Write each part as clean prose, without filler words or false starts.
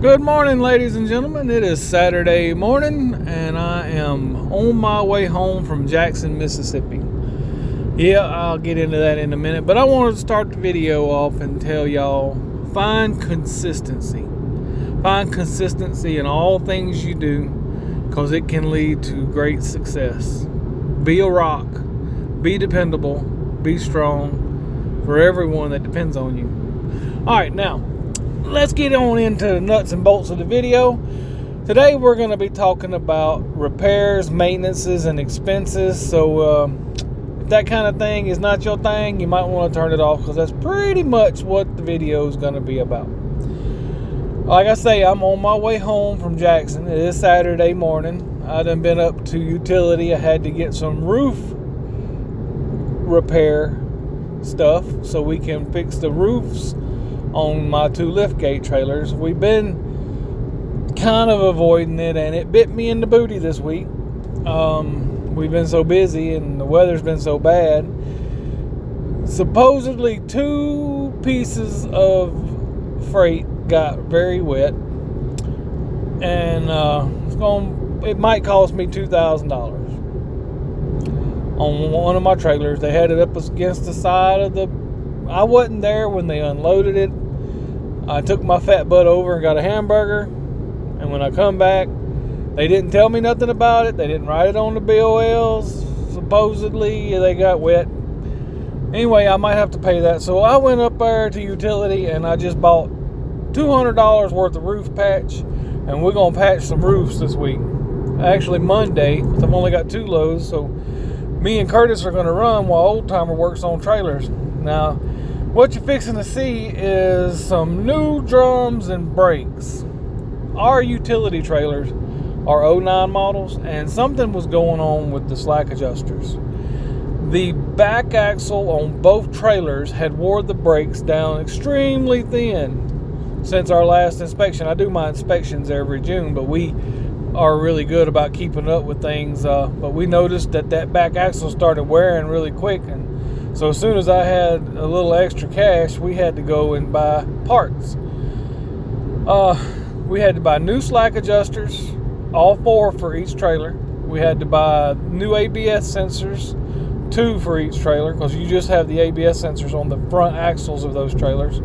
Good morning, ladies and gentlemen. It is Saturday morning, and I am on my way home from Jackson, Mississippi. Yeah, I'll get into that in a minute, but I wanted to start the video off and tell y'all, find consistency. Find consistency in all things you do, because it can lead to great success. Be a rock. Be dependable. Be strong for everyone that depends on you. All right, now, let's get on into the nuts and bolts of the video. Today we're going to be talking about repairs, maintenances, and expenses. So if that kind of thing is not your thing, you might want to turn it off, because that's pretty much what the video is going to be about. Like I say, I'm on my way home from Jackson. It is Saturday morning. I done been up to utility. I had to get some roof repair stuff so we can fix the roofs on my two liftgate trailers. We've been kind of avoiding it, and it bit me in the booty this week. We've been so busy and the weather's been so bad. Supposedly 2 pieces of freight got very wet, and it might cost me $2,000 on one of my trailers. They had it up against the side of the... I wasn't there when they unloaded it. I took my fat butt over and got a hamburger, and when I come back, they didn't tell me nothing about it. They didn't write it on the BOLs. Supposedly they got wet. Anyway, I might have to pay that. So I went up there to utility and I just bought $200 worth of roof patch, and we're gonna patch some roofs this week. Actually Monday, because I've only got 2 loads, so me and Curtis are gonna run while Old Timer works on trailers. Now, what you're fixing to see is some new drums and brakes. Our utility trailers are 09 models, and something was going on with the slack adjusters. The back axle on both trailers had wore the brakes down extremely thin since our last inspection. I do my inspections every June, but we are really good about keeping up with things. But we noticed that back axle started wearing really quick, and so as soon as I had a little extra cash, we had to go and buy parts. We had to buy new slack adjusters, all 4 for each trailer. We had to buy new ABS sensors, 2 for each trailer, because you just have the ABS sensors on the front axles of those trailers.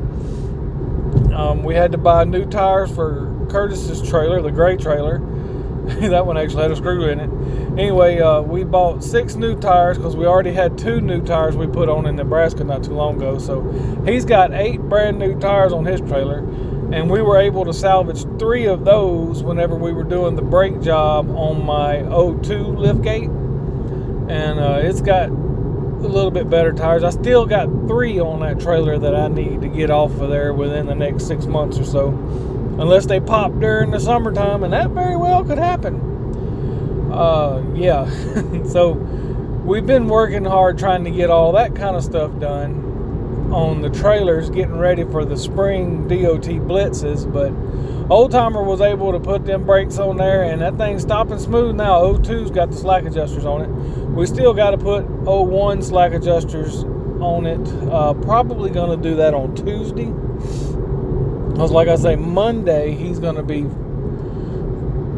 We had to buy new tires for Curtis's trailer, the gray trailer. That one actually had a screw in it. Anyway, we bought 6 new tires, because we already had 2 new tires we put on in Nebraska not too long ago. So he's got 8 brand new tires on his trailer, and we were able to salvage 3 of those whenever we were doing the brake job on my 02 liftgate. And it's got a little bit better tires. I still got 3 on that trailer that I need to get off of there within the next 6 months or so, unless they pop during the summertime, and that very well could happen. Yeah. So we've been working hard trying to get all that kind of stuff done on the trailers, getting ready for the spring DOT blitzes. But Old Timer was able to put them brakes on there, and that thing's stopping smooth now. 02's got the slack adjusters on it. We still got to put 01 slack adjusters on it. Probably going to do that on Tuesday, because like I say, Monday he's going to be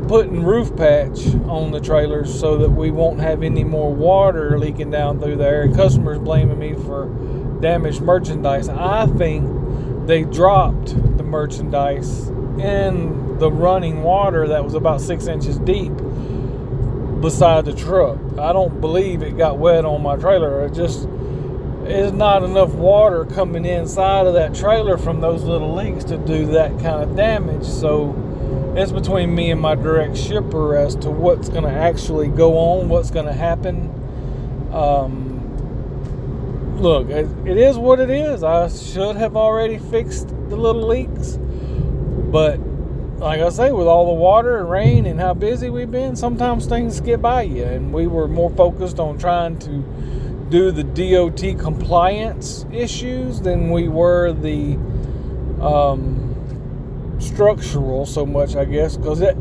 putting roof patch on the trailers so that we won't have any more water leaking down through there. And customers blaming me for damaged merchandise. I think they dropped the merchandise in the running water that was about 6 inches deep beside the truck. I don't believe it got wet on my trailer. It just is not enough water coming inside of that trailer from those little leaks to do that kind of damage. So it's between me and my direct shipper as to what's going to actually go on, what's going to happen. Look, it is what it is. I should have already fixed the little leaks, but like I say, with all the water and rain and how busy we've been, sometimes things skip by you, and we were more focused on trying to do the DOT compliance issues than we were the structural so much, I guess, because it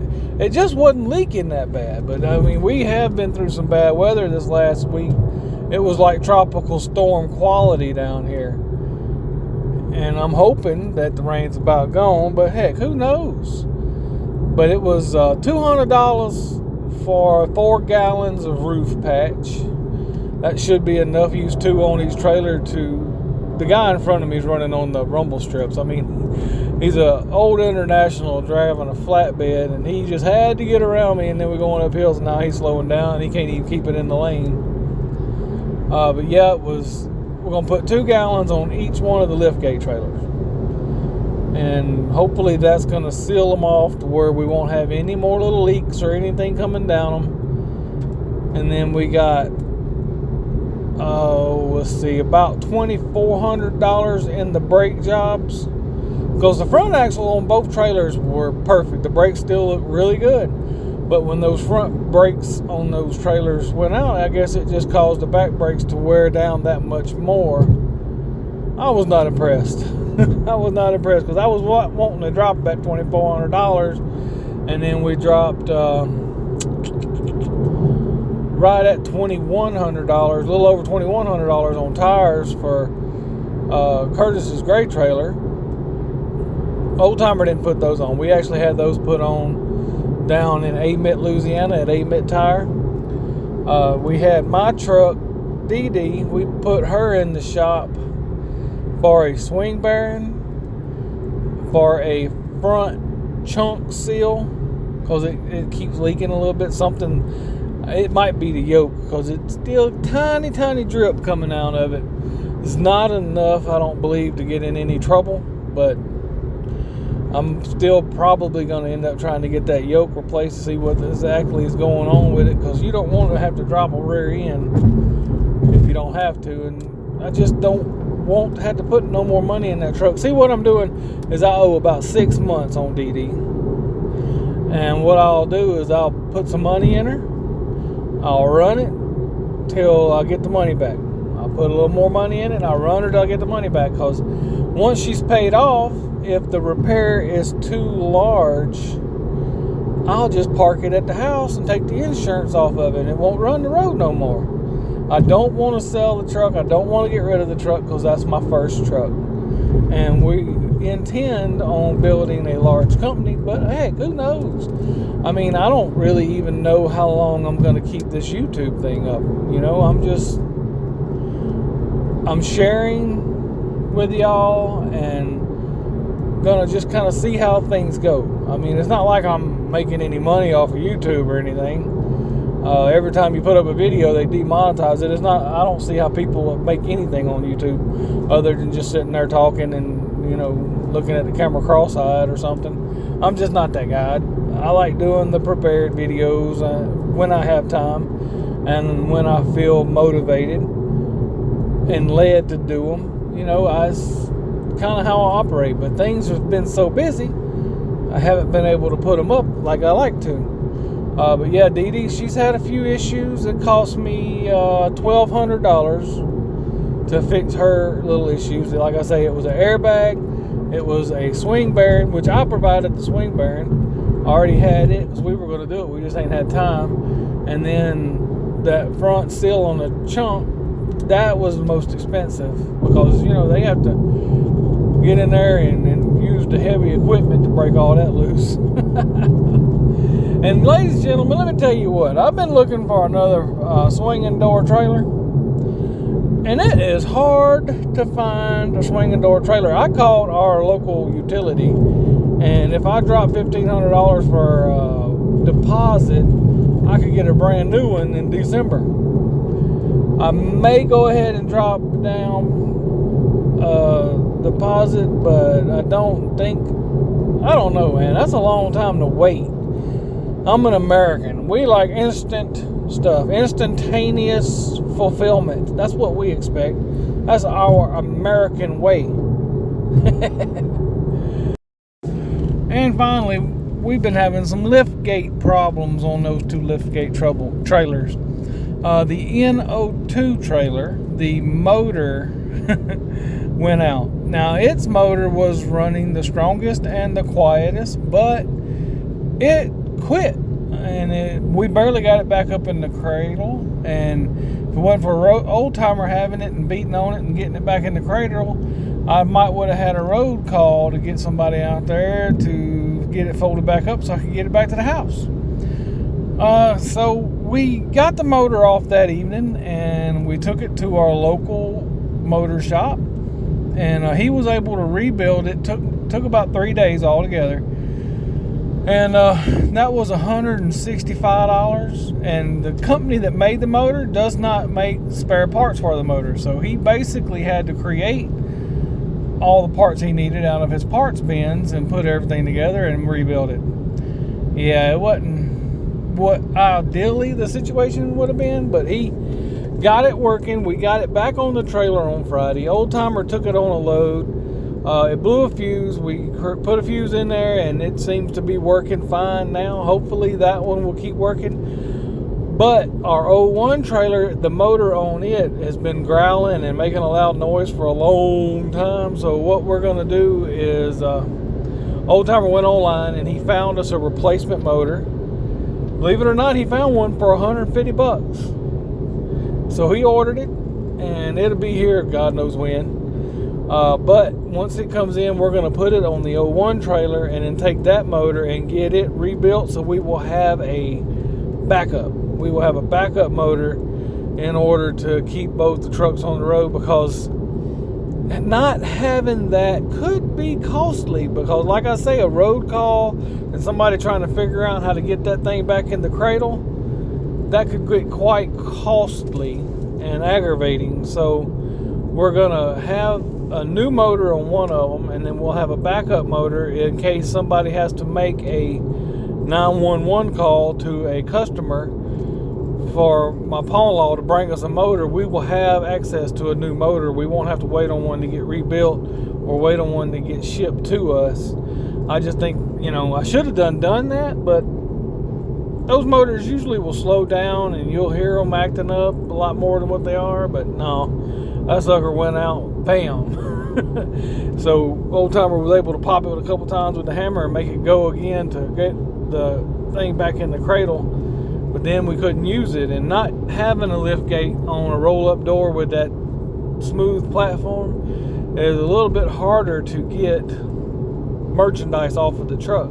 just wasn't leaking that bad. But I mean, we have been through some bad weather this last week. It was like tropical storm quality down here. And I'm hoping that the rain's about gone, but heck, who knows? But it was $200 for 4 gallons of roof patch. That should be enough. Use 2 on each trailer to... The guy in front of me is running on the rumble strips. I mean, he's an old international driving a flatbed, and he just had to get around me, and then we're going up hills, and now he's slowing down, and he can't even keep it in the lane. But yeah, we're going to put 2 gallons on each one of the liftgate trailers. And hopefully that's going to seal them off to where we won't have any more little leaks or anything coming down them. And then we got... let's see, about $2,400 in the brake jobs, because the front axle on both trailers were perfect. The brakes still look really good, but when those front brakes on those trailers went out, I guess it just caused the back brakes to wear down that much more. I was not impressed. I was not impressed, because I was wanting to drop that $2,400, and then we dropped right at $2,100, a little over $2,100 on tires for Curtis's gray trailer. Old Timer didn't put those on. We actually had those put on down in Amite, Louisiana at Amite Tire. We had my truck, Dee Dee, we put her in the shop for a swing bearing, for a front chunk seal, because it keeps leaking a little bit. It might be the yoke, because it's still tiny drip coming out of it. It's not enough, I don't believe, to get in any trouble, but I'm still probably going to end up trying to get that yoke replaced to see what exactly is going on with it, because you don't want to have to drop a rear end if you don't have to, and I just don't want to have to put no more money in that truck. See, what I'm doing is I owe about 6 months on Dee Dee, and what I'll do is I'll put some money in her. I'll run it till I get the money back. I'll put a little more money in it, and I'll run her till I get the money back, because once she's paid off, if the repair is too large, I'll just park it at the house and take the insurance off of it, and it won't run the road no more. I don't want to sell the truck. I don't want to get rid of the truck, because that's my first truck. And we intend on building a large company, but heck, who knows? I mean, I don't really even know how long I'm going to keep this YouTube thing up. You know, I'm sharing with y'all and going to just kind of see how things go. I mean, it's not like I'm making any money off of YouTube or anything. Every time you put up a video, they demonetize it. I don't see how people make anything on YouTube other than just sitting there talking and, you know, looking at the camera cross-eyed or something. I'm just not that guy. I like doing the prepared videos when I have time and when I feel motivated and led to do them. You know, that's kind of how I operate. But things have been so busy, I haven't been able to put them up like I like to. But yeah, Dee Dee, she's had a few issues. It cost me $1,200 to fix her little issues. Like I say, it was an airbag, it was a swing bearing, which I provided the swing bearing. I already had it because we were going to do it. We just ain't had time. And then that front seal on the chunk, that was the most expensive, because, you know, they have to get in there and use the heavy equipment to break all that loose. And ladies and gentlemen, let me tell you what, I've been looking for another swinging door trailer, and it is hard to find a swinging door trailer. I called our local utility, and if I drop $1,500 for deposit, I could get a brand new one in December. I may go ahead and drop down deposit, but I don't know, man. That's a long time to wait. I'm an American. We like instant stuff, instantaneous fulfillment. That's what we expect. That's our American way. And finally, we've been having some liftgate problems on those 2 liftgate trailers. The NO2 trailer, the motor went out. Now, its motor was running the strongest and the quietest, but it quit, and we barely got it back up in the cradle. And if it wasn't for Old Timer having it and beating on it and getting it back in the cradle, I might would have had a road call to get somebody out there to get it folded back up so I could get it back to the house. So we got the motor off that evening and we took it to our local motor shop, and he was able to rebuild it. Took about 3 days altogether, and that was $165. And the company that made the motor does not make spare parts for the motor, so he basically had to create all the parts he needed out of his parts bins and put everything together and rebuild it. Yeah, it wasn't what ideally the situation would have been, but he got it working. We got it back on the trailer on Friday. Old Timer took it on a load. It blew a fuse. We put a fuse in there and it seems to be working fine now. Hopefully that one will keep working. But our 01 trailer, the motor on it has been growling and making a loud noise for a long time. So what we're going to do is Old Timer went online and he found us a replacement motor. Believe it or not, he found one for $150. So he ordered it, and it'll be here God knows when. But once it comes in, we're going to put it on the 01 trailer and then take that motor and get it rebuilt, so we will have a backup. We will have a backup motor in order to keep both the trucks on the road, because not having that could be costly, because like I say, a road call and somebody trying to figure out how to get that thing back in the cradle, that could get quite costly and aggravating. So we're gonna have a new motor on one of them, and then we'll have a backup motor in case somebody has to make a 911 call to a customer for my pawn-law to bring us a motor. We will have access to a new motor. We won't have to wait on one to get rebuilt or wait on one to get shipped to us. I just think, I should have done that, but those motors usually will slow down and you'll hear them acting up a lot more than what they are. But no, that sucker went out, bam. So Old Timer was able to pop it a couple times with the hammer and make it go again to get the thing back in the cradle. But then we couldn't use it, and not having a lift gate on a roll-up door with that smooth platform is a little bit harder to get merchandise off of the truck.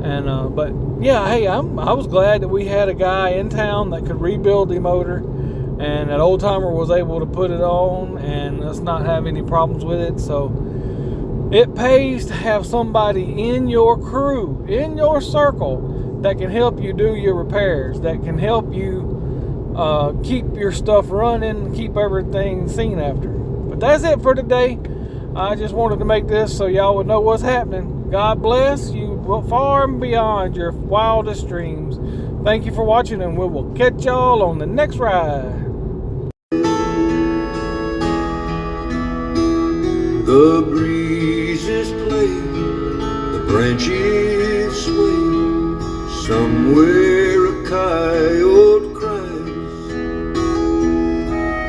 And but yeah, hey, I was glad that we had a guy in town that could rebuild the motor, and that Old Timer was able to put it on and us not have any problems with it. So it pays to have somebody in your crew, in your circle, that can help you do your repairs, that can help you keep your stuff running, keep everything seen after. But that's it for today. I just wanted to make this so y'all would know what's happening. God bless you far and beyond your wildest dreams. Thank you for watching, and we will catch y'all on the next ride. The breezes play, the branches sway. Somewhere a coyote cries,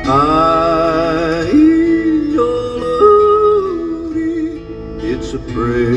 I-o-lo-dee. It's a prayer